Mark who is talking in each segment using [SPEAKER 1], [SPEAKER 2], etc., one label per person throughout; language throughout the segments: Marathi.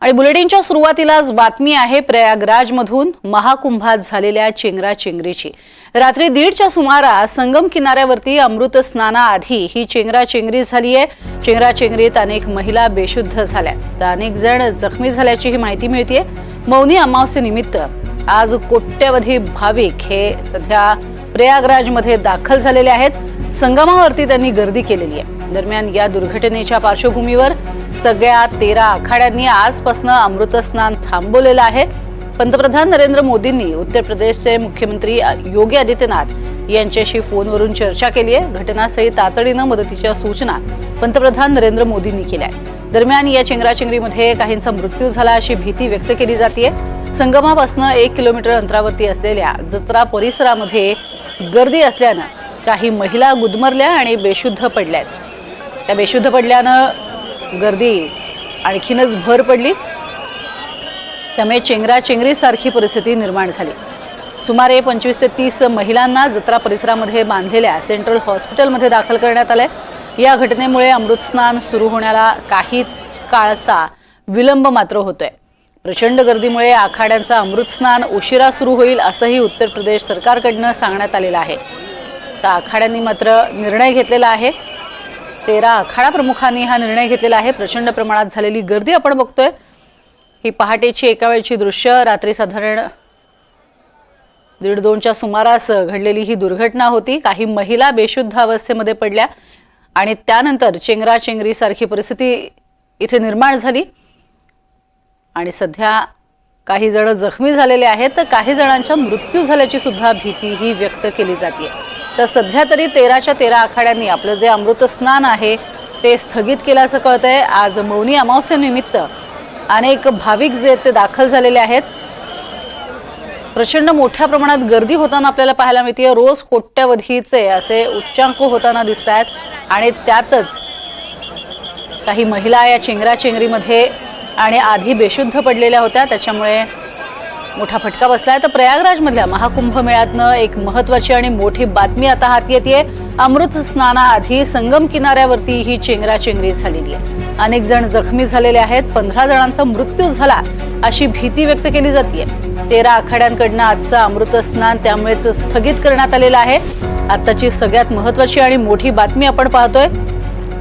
[SPEAKER 1] आणि बुलेटिनच्या सुरुवातीलाच बातमी आहे प्रयागराजमधून महाकुंभात झालेल्या चेंगराचेंगरीची। रात्री 1:30च्या सुमारास संगम किनाऱ्यावरती अमृत स्नानाआधी ही चेंगराचेंगरी झाली आहे। चेंगराचेंगरीत अनेक महिला बेशुद्ध झाल्या तर अनेक जण जखमी झाल्याची ही माहिती मिळते। मौनी अमावस्येनिमित्त आज कोट्यवधी भाविक हे सध्या प्रयागराजमध्ये दाखल झालेले आहेत। संगमावरती त्यांनी गर्दी केलेली आहे। दरम्यान या दुर्घटनेच्या पार्श्वभूमीवर सगळ्या 13 आखाड्यांनी आजपासून अमृत स्नान थांबवलेलं आहे। पंतप्रधान नरेंद्र मोदींनी उत्तर प्रदेशचे मुख्यमंत्री योगी आदित्यनाथ यांच्याशी फोनवरून चर्चा केली आहे। घटनास्थळी तातडीने मदतीच्या सूचना पंतप्रधान नरेंद्र मोदींनी केल्या आहेत। दरम्यान या चेंगराचेंगरीमध्ये काहींचा मृत्यू झाला अशी भीती व्यक्त केली जाते। संगमापासून 1 किलोमीटर अंतरावरती असलेल्या जत्रा परिसरामध्ये गर्दी असल्यानं काही महिला गुदमरल्या आणि बेशुद्ध पडल्या। त्या बेशुद्ध पडल्यानं गर्दी आणखीनच भर पडली, त्यामुळे चेंगराचेंगरी सारखी परिस्थिती निर्माण झाली। सुमारे 25 ते 30 महिलांना जत्रा परिसरामध्ये बांधलेल्या सेंट्रल हॉस्पिटलमध्ये दाखल करण्यात आले। या घटनेमुळे अमृत स्नान सुरू होण्याला काही काळाचा विलंब मात्र होतोय। प्रचंड गर्दीमुळे आखाड्यांचा अमृत स्नान उशिरा सुरू होईल असंही उत्तर प्रदेश सरकारकडून सांगण्यात आलेलं आहे। तर आखाड्यांनी मात्र निर्णय घेतलेला आहे। 13 आखाडा प्रमुखांनी हा निर्णय घेतलेला आहे। प्रचंड प्रमाणात झालेली गर्दी आपण बघतोय। ही पहाटेची एका वेळची दृश्य, रात्री साधारण 1:30-2च्या सुमारास घडलेली ही दुर्घटना होती। काही महिला बेशुद्ध अवस्थेमध्ये पडल्या आणि त्यानंतर चेंगराचेंगरी सारखी परिस्थिती इथे निर्माण झाली आणि सध्या काही जण जखमी झालेले आहेत तर काही जणांचा मृत्यू झाल्याची सुद्धा भीती ही व्यक्त केली जाते। तर सध्या तरी 13च्या 13 आखाड्यांनी आपलं जे अमृत स्नान आहे ते स्थगित केल्याचं कळतंय। आज मौनी अमावस्येनिमित्त अनेक भाविक जे ते दाखल झालेले आहेत। प्रचंड मोठ्या प्रमाणात गर्दी होताना आपल्याला पाहायला मिळते। रोज कोट्यवधीचे असे उच्चांक होताना दिसत आहेत आणि त्यातच काही महिला या चेंगराचेंगरीमध्ये आणि आधी बेशुद्ध पडलेल्या होत्या, त्याच्यामुळे मोठा फटका बसलाय। तर प्रयागराजमधल्या महाकुंभ मेळ्यातनं एक महत्त्वाची आणि मोठी बातमी आता हाती येते। अमृत स्नानाआधी संगम किनाऱ्यावरती ही चेंगराचेंगरी झालेली आहे। अनेक जण जखमी झालेले आहेत। 15 जणांचा मृत्यू झाला अशी भीती व्यक्त केली जाते। 13 आखाड्यांकडनं आजचं अमृत स्नान त्यामुळेच स्थगित करण्यात आलेलं आहे। आताची सगळ्यात महत्त्वाची आणि मोठी बातमी आपण पाहतोय।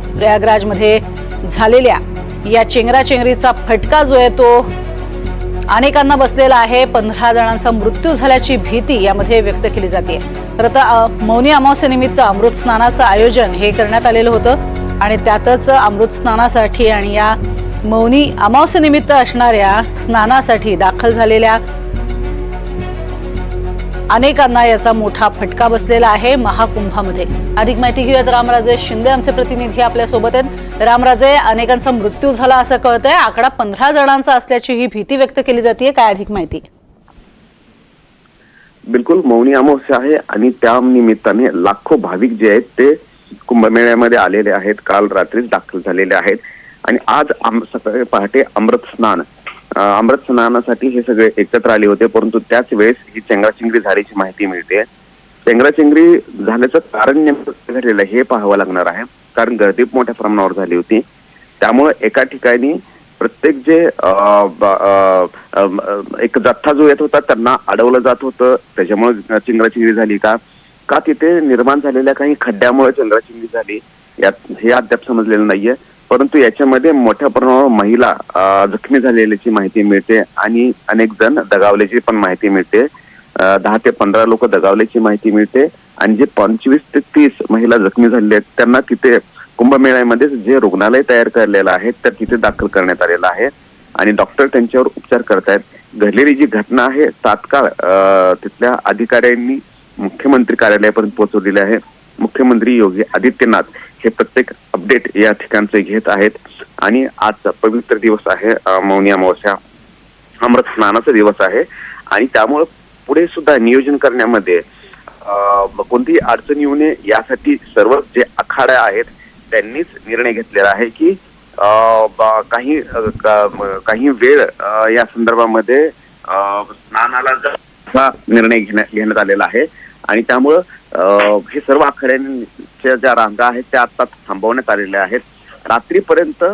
[SPEAKER 1] प्रयागराजमध्ये झालेल्या या चेंगराचेंगरीचा फटका जो आहे तो अनेकांना बसलेला आहे। 15 जणांचा मृत्यू झाल्याची भीती यामध्ये व्यक्त केली जाते। खरं मौनी अमावस्येनिमित्त अमृत स्नानाचं आयोजन हे करण्यात आलेलं होतं आणि त्यातच अमृत स्नानासाठी आणि या मौनी अमावस्येनिमित्त असणाऱ्या स्नानासाठी दाखल झालेल्या अनेकांना याचा मोठा फटका बसलेला आहे महाकुंभामध्ये। अधिक माहिती घेऊयात रामराजे शिंदे आमचे प्रतिनिधी आपल्या सोबत आहेत। रामराजे, अनेकांचा मृत्यू झाला असं कळतंय, आकडा 15 जणांचा असल्याची ही भीती व्यक्त केली जाते, काय अधिक माहिती?
[SPEAKER 2] बिलकुल, मौनी अमावस्या आहे आणि त्या निमित्ताने लाखो भाविक जे आहेत ते कुंभमेळ्यामध्ये आलेले आहेत। काल रात्रीच दाखल झालेले आहेत आणि आज सकाळी पहाटे अमृत स्नानासाठी हे सगळे एकत्र आले होते, परंतु त्याच वेळेस ही चेंगराचेंगरी झाल्याची माहिती मिळते। चेंगराचेंगरी झाल्याचं कारण नेमकं घडलेलं हे पाहावं लागणार आहे, कारण गर्दी मोठ्या प्रमाणावर झाली होती। त्यामुळे एका ठिकाणी प्रत्येक जे एक जथ्था जो येत होता त्यांना अडवलं जात होतं, त्याच्यामुळे चेंगराचेंगरी झाली का तिथे निर्माण झालेल्या काही खड्ड्यामुळे चेंगराचेंगरी झाली यात हे अद्याप समजलेलं नाहीये। परंतु याच्यामध्ये मोठ्या प्रमाणावर महिला जखमी झालेल्याची माहिती मिळते आणि अनेक जण दगावल्याची पण माहिती मिळते। 10 ते 15 लोक दगावल्याची माहिती मिळते आणि जे 25 ते 30 महिला जखमी झालेल्या आहेत त्यांना तिथे कुंभमेळ्यामध्ये जे रुग्णालय तयार केलेलं आहे तर तिथे दाखल करण्यात आलेलं आहे आणि डॉक्टर त्यांच्यावर उपचार करतायत। घडलेली जी घटना आहे तात्काळ तिथल्या अधिकाऱ्यांनी मुख्यमंत्री कार्यालयापर्यंत पोहोचवलेली आहे। मुख्यमंत्री योगी आदित्यनाथ हे प्रत्येक अपडेट या ठिकाणचे घेत आहेत आणि आजचा पवित्र दिवस आहे, मौनी अमावस्या, अमृत स्नानाचा दिवस आहे आणि त्यामुळे पुढे सुद्धा नियोजन करण्यामध्ये कोणतीही अडचण येऊ नये यासाठी सर्व जे आखाडे आहेत त्यांनीच निर्णय घेतलेला आहे की काही वेळ या संदर्भामध्ये स्नानाला निर्णय घेण्यात आलेला आहे आणि त्यामुळं हे सर्व आखाड्यांच्या ज्या रांगा आहेत त्या आता थांबवण्यात आलेल्या आहेत। रात्रीपर्यंत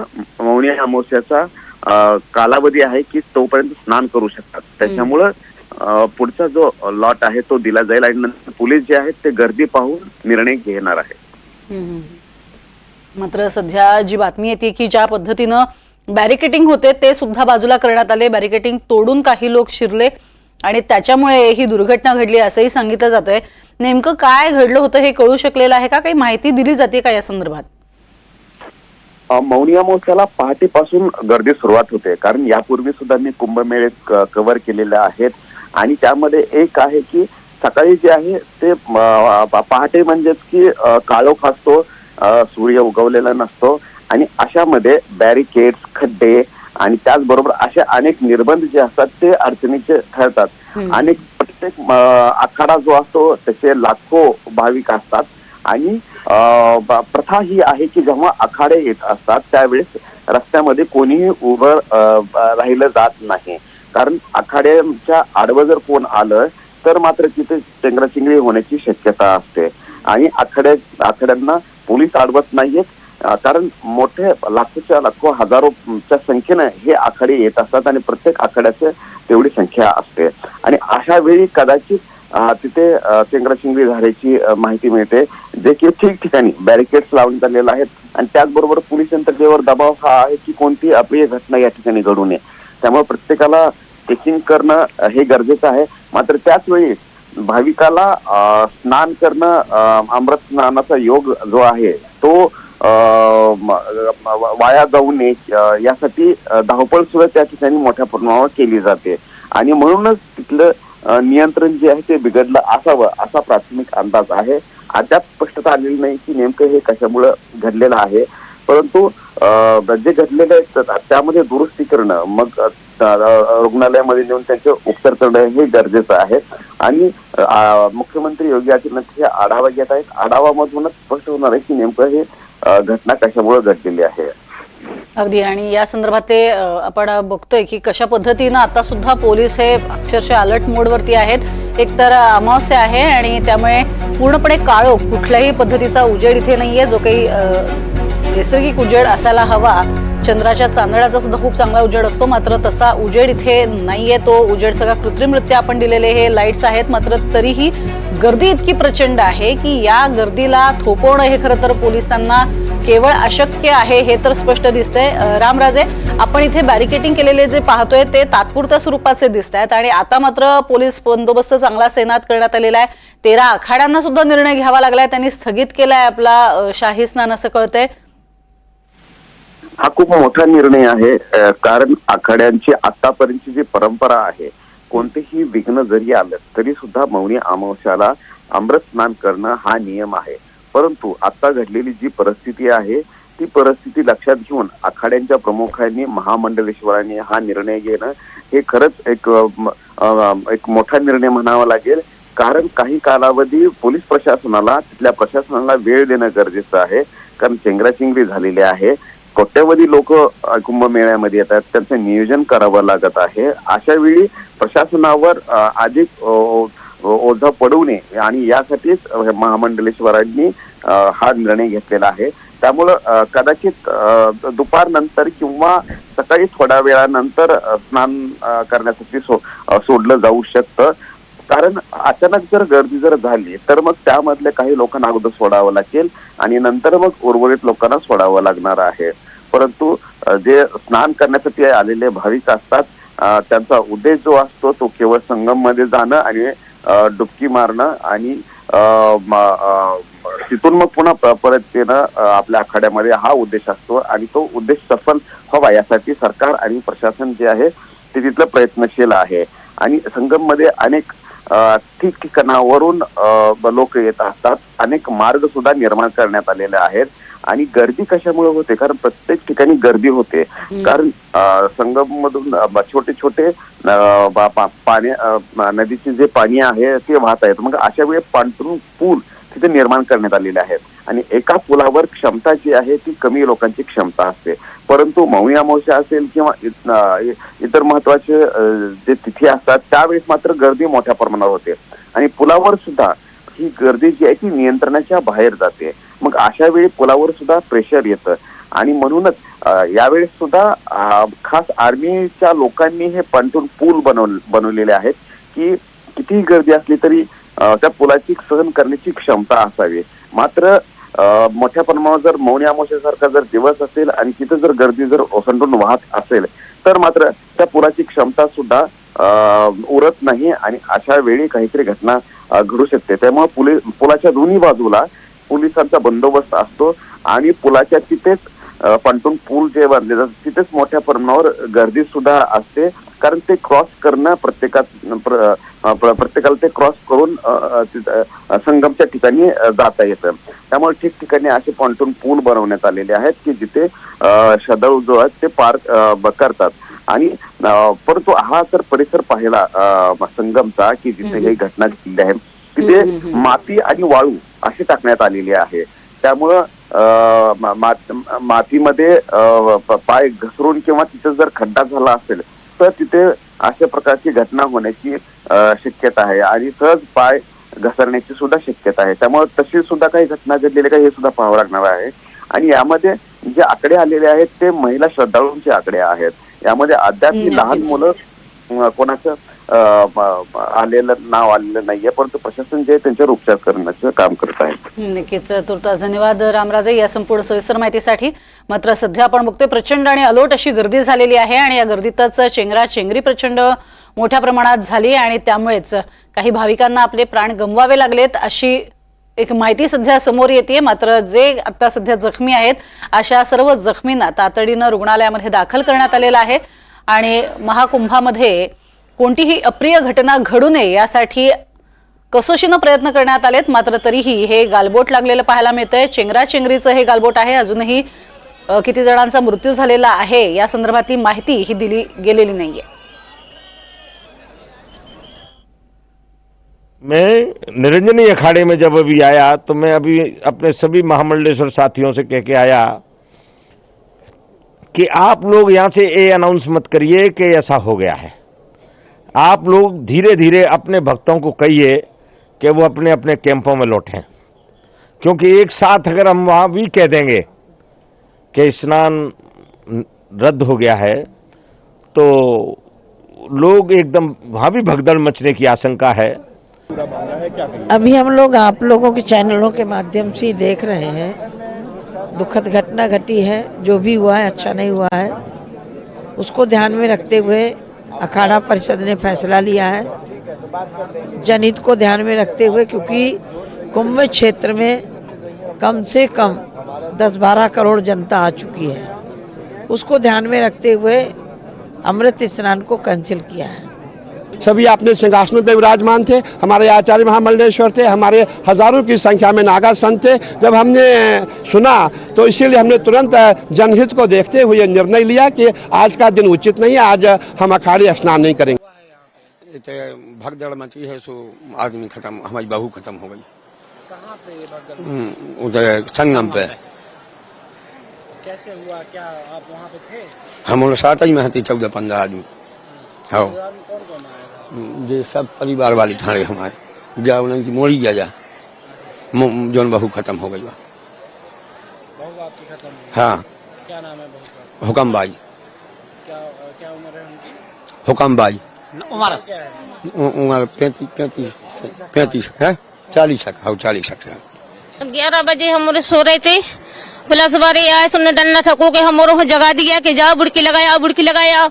[SPEAKER 2] मौनी अमावस्याचा कालावधी आहे की तोपर्यंत स्नान करू शकतात. त्याच्यामुळं पुढचा जो लॉट आहे तो दिला जाईल आणि नंतर पोलीस जे आहेत ते गर्दी पाहून निर्णय घेणार आहे.
[SPEAKER 1] मात्र सध्या जी बातमी येते की ज्या पद्धतीनं बॅरिकेटिंग होते ते सुद्धा बाजूला करण्यात आले, बॅरिकेटिंग तोडून काही लोक शिरले आणि त्याच्यामुळे ही दुर्घटना घडली असंही सांगितलं जातंय. नेमकं काय घडलं होतं हे कळू शकलेलं आहे का? काही माहिती दिली जाते का या संदर्भात?
[SPEAKER 2] मौनी अमावस्याला पहाटेपासून गर्दी सुरुवात होते, कारण यापूर्वी सुद्धा मी कुंभमेळे कव्हर केलेले आहेत आणि त्यामध्ये एक आहे की सकाळी जे आहे ते पहाटे म्हणजेच की काळोख असतो, सूर्य उगवलेला नसतो आणि अशामध्ये बॅरिकेड्स, खड्डे आणि त्याचबरोबर असे अनेक निर्बंध जे असतात ते अडचणीचे ठरतात. आणि प्रत्येक आखाडा जो असतो त्याचे लाखो भाविक असतात आणि प्रथा ही आहे की जेव्हा आखाडे येत असतात त्यावेळेस रस्त्यामध्ये कोणीही उभं राहिलं जात नाही, कारण आखाड्यांच्या आडवं जर कोण आलं तर मात्र तिथे चेंगराचेंगरी होण्याची शक्यता असते. आणि आखाड्यांना पोलीस अडवत नाहीयेत, कारण मोठे लाखो हजारोच्या संख्येनं हे आखाडे येत असतात आणि प्रत्येक आखाड्याचं तेवढी संख्या असते आणि अशा वेळी कदाचित तिथे चेंगराचेंगरी झाल्याची माहिती मिळते, जे की ठिकठिकाणी बॅरिकेड्स लावण्यात आलेले आहेत आणि त्याचबरोबर पोलीस यंत्रणेवर दबाव हा आहे की कोणती अप्रिय घटना या ठिकाणी घडू नये. त्यामुळे प्रत्येकाला चेकिंग करणं हे गरजेचं आहे. मात्र त्याच वेळी भाविकाला स्नान करणं, अमृत स्नानाचा योग जो आहे तो वाया जाऊ नये यासाठी धावपळ सुद्धा त्या ठिकाणी मोठ्या प्रमाणावर केली जाते आणि म्हणूनच तिथलं नियंत्रण जे आहे ते बिघडलं असावं असा प्राथमिक अंदाज आहे. अद्याप स्पष्टता आलेली नाही की नेमकं हे कशामुळे घडलेलं आहे, परंतु जे घडलेलं आहे त्यामध्ये दुरुस्ती करणं, मग रुग्णालयामध्ये नेऊन त्यांचे उपचार करणं हे गरजेचं आहे आणि मुख्यमंत्री योगी आदित्यनाथ हे आढावा घेत आहेत. आढावामधूनच स्पष्ट होणार आहे की नेमकं हे घटना कशामुळे घडलेली आहे.
[SPEAKER 1] अगदी. आणि या संदर्भात ते आपण बघतोय की कशा पद्धतीनं आता सुद्धा पोलीस हे अक्षरशः अलर्ट मोडवरती आहेत. एकतर अमावस्या आहे आणि त्यामुळे पूर्णपणे काळोख, कुठल्याही पद्धतीचा उजेड इथे नाहीये, जो काही नैसर्गिक उजेड असायला हवा. चंद्राच्या चांदण्याचा सुद्धा खूप चांगला उजेड असतो, मात्र तसा उजेड इथे नाहीये. तो उजेड सगळा कृत्रिमरित्या आपण दिलेले हे लाईट्स आहेत. मात्र तरीही गर्दी इतकी प्रचंड आहे की या गर्दीला थोपवणं हे खरं तर पोलिसांना केवळ अशक्य आहे हे तर स्पष्ट दिसतंय. रामराजे, आपण इथे बॅरिकेटिंग केलेले जे पाहतोय ते तात्पुरत्या स्वरूपाचे दिसत आहेत आणि आता मात्र पोलीस बंदोबस्त चांगला तैनात करण्यात आलेला आहे. 13 आखाड्यांना सुद्धा निर्णय घ्यावा लागलाय, त्यांनी स्थगित केलाय आपला शाही स्नान असं कळतंय.
[SPEAKER 2] हा खूप मोठा निर्णय आहे, कारण आखाड्यांची आतापर्यंतची जी परंपरा आहे, कोणतेही विघ्न जरी आलं तरी सुद्धा मौनी अमावस्याला अमृत स्नान करणं हा नियम आहे. परंतु आता घडलेली जी परिस्थिती आहे ती परिस्थिती लक्षात घेऊन आखाड्यांच्या प्रमुखांनी, महामंडलेश्वरांनी हा निर्णय घेणं हे खरंच एक मोठा निर्णय म्हणावा लागेल. कारण काही कालावधी पोलीस प्रशासनाला, तिथल्या प्रशासनाला वेळ देणं गरजेचं आहे, कारण चेंगराचेंगरी झालेली आहे. कोट्यवधी लोक कुंभमेळ्यामध्ये येतात, त्यांचं नियोजन करावं लागत आहे. अशा वेळी प्रशासनावर अधिक ओझा पडू नये आणि यासाठीच महामंडलेश्वरांनी हा निर्णय घेतलेला आहे. त्यामुळं कदाचित दुपारनंतर किंवा सकाळी थोड्या वेळानंतर स्नान करण्यासाठी सोडलं जाऊ शकतं, कारण अचानक जर गर्दी जर झाली तर मग त्यामधल्या काही लोकांना अगोदर सोडावं लागेल आणि नंतर मग उर्वरित लोकांना सोडावं लागणार आहे. परंतु जे स्नान करण्यासाठी आलेले भाविक असतात त्यांचा उद्देश जो असतो तो केवळ संगम मध्ये जाणं आणि डुबकी मारणं आणि तिथून मग पुन्हा परत येणं आपल्या आखाड्यामध्ये हा उद्देश असतो आणि तो उद्देश सफल व्हावा यासाठी सरकार आणि प्रशासन जे आहे ते तिथलं प्रयत्नशील आहे. आणि संगम मध्ये अनेक ठिकठिकाणावरून लोक येत असतात, अनेक मार्ग सुद्धा निर्माण करण्यात आलेले आहेत. आणि गर्दी कशामुळे होते, कारण प्रत्येक ठिकाणी गर्दी होते, कारण संगम मधून छोटे छोटे पाणी, नदीचे जे पाणी आहे ते वाहत आहेत. मग अशा वेळी पांढरून पूल तिथे निर्माण करण्यात आलेले आहेत आणि एका पुलावर क्षमता जी आहे ती कमी लोकांची क्षमता असते. परंतु मौनी अमावस्या असेल किंवा इतर महत्वाचे जे तिथी असतात त्यावेळेस मात्र गर्दी मोठ्या प्रमाणावर होते आणि पुलावर सुद्धा ही गर्दी जी आहे ती नियंत्रणाच्या बाहेर जाते. मग अशा वेळी पुलावर सुद्धा प्रेशर येतं आणि म्हणूनच यावेळेस सुद्धा खास आर्मीच्या लोकांनी हे पंटून पूल बनवलेले आहेत की कितीही गर्दी असली तरी त्या पुलाची सहन करण्याची क्षमता असावी. मात्र मोठ्या प्रमाणावर जर मौनी अमावस्येसारखा जर दिवस असेल आणि तिथे जर गर्दी जर ओसंडून वाहत असेल तर मात्र त्या पुलाची क्षमता सुद्धा उरत नाही आणि अशा वेळी काहीतरी घटना घडू शकते. त्यामुळे पुलाच्या दोन्ही बाजूला पोलिसांचा बंदोबस्त असतो आणि पुलाच्या तिथेच पंटून पूल जे बांधले जातात तिथेच मोठ्या प्रमाणावर गर्दी सुद्धा असते. कारण ते क्रॉस करणं प्रत्येकाला ते क्रॉस करून संगमच्या ठिकाणी जाता येतं. त्यामुळे ठिकठिकाणी असे पॉन्टून पूल बनवण्यात आलेले आहेत की जिथे श्रद्धाळू जो आहेत ते पार करतात. आणि परंतु हा जर परिसर पाहिला संगमचा की जिथे ही घटना घडली आहे तिथे माती आणि वाळू अशी टाकण्यात आलेली आहे. त्यामुळं मातीमध्ये पाय घसरून किंवा तिथे जर खड्डा झाला असेल तर तिथे अशा प्रकारची घटना होण्याची शक्यता आहे आणि सहज पाय घसरण्याची सुद्धा शक्यता आहे. त्यामुळे तशी सुद्धा काही घटना घडलेली का हे सुद्धा पाहावं लागणार आहे. आणि यामध्ये जे आकडे आलेले आहेत ते महिला श्रद्धाळूंचे आकडे आहेत. यामध्ये अद्याप लहान मुलं कोणाचं आलेलं नाव आलेलं नाहीये, परंतु प्रशासन जे त्यांच्यावर उपचार करण्याचं काम करत आहे.
[SPEAKER 1] नक्कीच. तुर्तास धन्यवाद रामराजे या संपूर्ण सविस्तर माहितीसाठी. मात्र सध्या आपण बघतोय प्रचंड आणि अलोट अशी गर्दी झालेली आहे आणि या गर्दीतच चेंगराचेंगरी प्रचंड मोठ्या प्रमाणात झाली आणि त्यामुळेच काही भाविकांना आपले प्राण गमवावे लागलेत अशी एक माहिती सध्या समोर येते. मात्र जे आता सध्या जखमी आहेत अशा सर्व जखमींना तातडीनं रुग्णालयामध्ये दाखल करण्यात आलेलं आहे आणि महाकुंभामध्ये कोणतीही अप्रिय घटना घडू नये यासाठी कसोशीनं प्रयत्न करण्यात आलेत. मात्र तरीही हे गालबोट लागलेलं पाहायला मिळतंय. चेंगराचेंगरीचं हे गालबोट आहे. अजूनही किती जणांचा मृत्यू झालेला आहे या संदर्भातली माहिती ही दिली गेलेली नाहीये.
[SPEAKER 3] मैं निरंजनी अखाड़े में जब अभी आया तो मैं अभी अपने सभी महामंडलेश्वर साथियों से कह के आया कि आप लोग यहाँ से ये अनाउंस मत करिए कि ऐसा हो गया है. आप लोग धीरे धीरे अपने भक्तों को कहिए कि वो अपने अपने कैंपों में लौटें, क्योंकि एक साथ अगर हम वहाँ भी कह देंगे कि स्नान रद्द हो गया है तो लोग एकदम वहाँ भी भगदड़ मचने की आशंका है.
[SPEAKER 4] अभी हम लोग आप लोगों के चैनलों के माध्यम से देख रहे हैं, दुखद घटना घटी है. जो भी हुआ है अच्छा नहीं हुआ है. उसको ध्यान में रखते हुए अखाड़ा परिषद ने फैसला लिया है, जनहित को ध्यान में रखते हुए, क्योंकि कुंभ क्षेत्र में कम से कम 10-12 करोड़ जनता आ चुकी है. उसको ध्यान में रखते हुए अमृत स्नान को कैंसिल किया है.
[SPEAKER 5] सभी अपने सिंहासनों पर विराजमान थे. हमारे आचार्य महामंडलेश्वर थे, हमारे हजारों की संख्या में नागा संत थे. जब हमने सुना तो इसीलिए हमने तुरंत जनहित को देखते हुए निर्णय लिया कि आज का दिन उचित नहीं है, आज हम अखाड़े स्नान नहीं करेंगे.
[SPEAKER 6] भगदड़ मची है सो आदमी खत्म, हमारी बहू खत्म हो गई.
[SPEAKER 7] कहाँ पे ये भगदड़?
[SPEAKER 6] उधर संगम पे.
[SPEAKER 7] कैसे हुआ? क्या आप वहाँ पे थे?
[SPEAKER 6] हम लोग साथ ही में थे 14-15 आदमी. हाँ,
[SPEAKER 7] कौन कौन आया था?
[SPEAKER 6] ये सब परिवार वाले ठाणे हमारे जा उनकी मोड़ी जा जोन बहू खत्म हो गई.
[SPEAKER 7] बहू आपकी खत्म हुई?
[SPEAKER 6] हाँ.
[SPEAKER 7] क्या नाम है बहू का?
[SPEAKER 6] हुकम बाई.
[SPEAKER 7] क्या क्या उम्र है उनकी?
[SPEAKER 6] हुकम बाई.
[SPEAKER 7] उम्र क्या है?
[SPEAKER 6] उम्र 35 है, 40 तक. हाँ, 40 तक.
[SPEAKER 8] 11 बजे हम सो रहे थे, पुलिस वाले आए, सुनने डंडा ठको के हम जगा दिया कि जाओ बुड़की लगाया.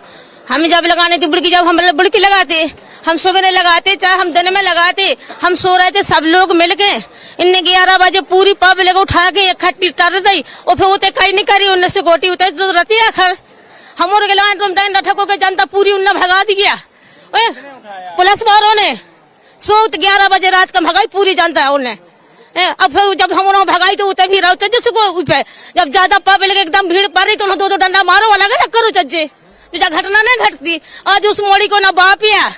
[SPEAKER 8] हम जब लगाने थी बुड़की, जब हम बुड़की लगाते, हम सुबह लगाते चाहे हम दिन में लगाते, हम सो रहे थे सब लोग मिलके. इनने 11 बजे पूरी पब्लिक उठा के इकट्ठी कर दी और फिर उते कहीं नहीं करी. उनने से गोटी उतर जरूरत है आखिर हम के लगाए तुम डंडा ठको के जनता पूरी उनने भगा दिया. पुलिस वालों ने 11 बजे रात का भगाई पूरी जनता उन्हें. अब फिर जब हम भगाई तो उतर भी रहो जिसको जब ज्यादा पब्लिक एकदम भीड़ पड़ रही तो उन्हें 2 डंडा मारो अलग अलग करो चज्जे. जो घटना नहीं घटती आज उस मोड़ी को ना बाप या